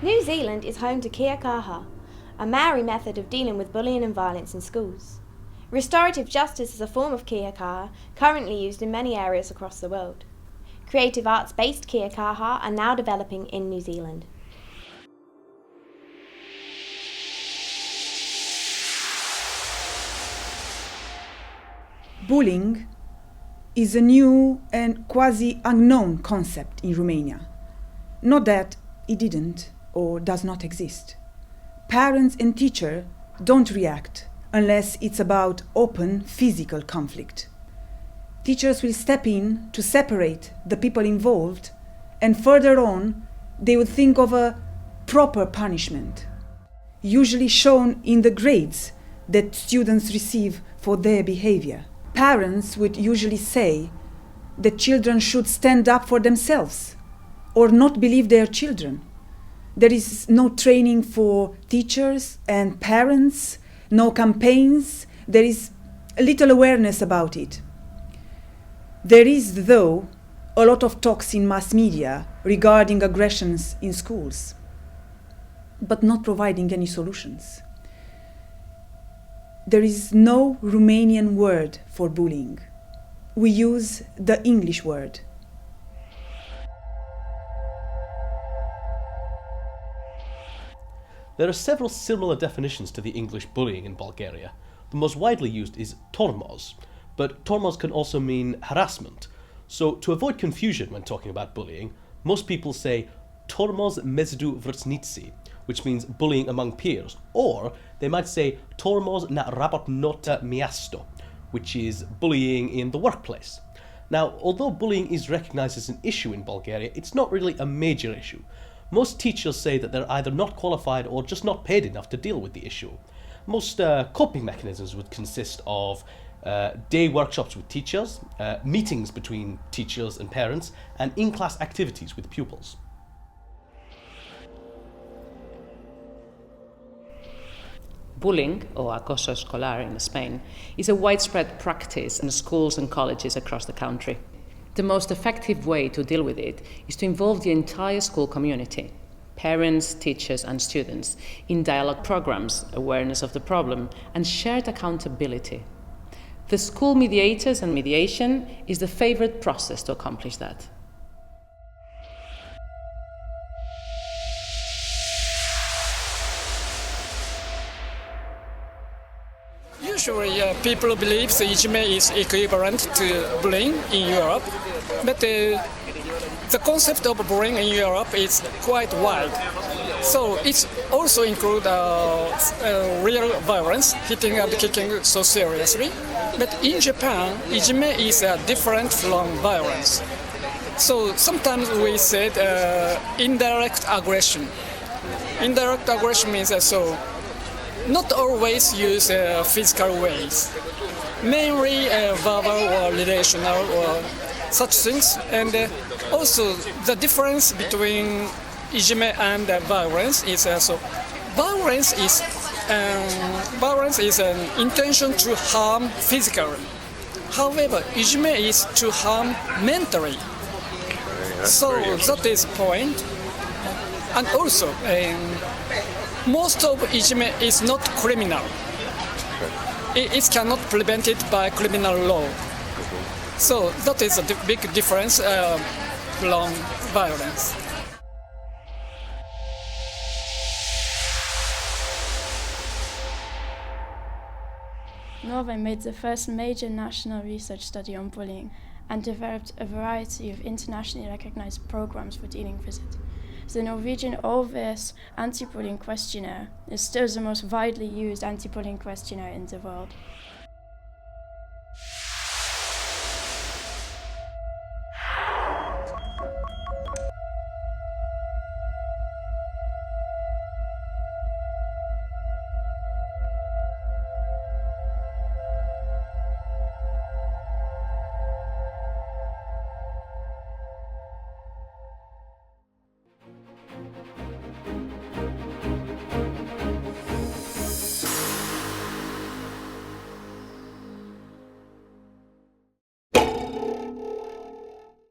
New Zealand is home to kia kaha, a Maori method of dealing with bullying and violence in schools. Restorative justice is a form of kia kaha currently used in many areas across the world. Creative arts-based kia kaha are now developing in New Zealand. Bullying is a new and quasi-unknown concept in Romania. Not that it didn't or does not exist. Parents and teachers don't react unless it's about open physical conflict. Teachers will step in to separate the people involved, and further on, they would think of a proper punishment, usually shown in the grades that students receive for their behaviour. Parents would usually say that children should stand up for themselves or not believe their children. There is no training for teachers and parents, no campaigns, there is little awareness about it. There is, though, a lot of talks in mass media regarding aggressions in schools, but not providing any solutions. There is no Romanian word for bullying. We use the English word. There are several similar definitions to the English bullying in Bulgaria. The most widely used is tormoz, but tormoz can also mean harassment. So to avoid confusion when talking about bullying, most people say tormoz mezdu vrstnici, which means bullying among peers, or they might say tormoz na rabotnota miasto, which is bullying in the workplace. Now, although bullying is recognised as an issue in Bulgaria, it's not really a major issue. Most teachers say that they're either not qualified or just not paid enough to deal with the issue. Most coping mechanisms would consist of day workshops with teachers, meetings between teachers and parents, and in-class activities with pupils. Bullying, or acoso escolar in Spain, is a widespread practice in schools and colleges across the country. The most effective way to deal with it is to involve the entire school community, parents, teachers and students, in dialogue programs, awareness of the problem and shared accountability. The school mediators and mediation is the favourite process to accomplish that. Usually, people believe the ijme is equivalent to bullying in Europe, but the concept of bullying in Europe is quite wide. So it also includes real violence, hitting and kicking so seriously. But in Japan, ijme is different from violence. So sometimes we said indirect aggression. Indirect aggression means not always use physical ways, mainly verbal or relational or such things. And also the difference between ijme and violence is violence is an intention to harm physically. However, ijme is to harm mentally. So that is the point. And also, most of ijme is not criminal. It cannot prevent it by criminal law. So that is a big difference from violence. Norway made the first major national research study on bullying and developed a variety of internationally recognized programs for dealing with it. The Norwegian Over's anti-bullying questionnaire is still the most widely used anti-bullying questionnaire in the world.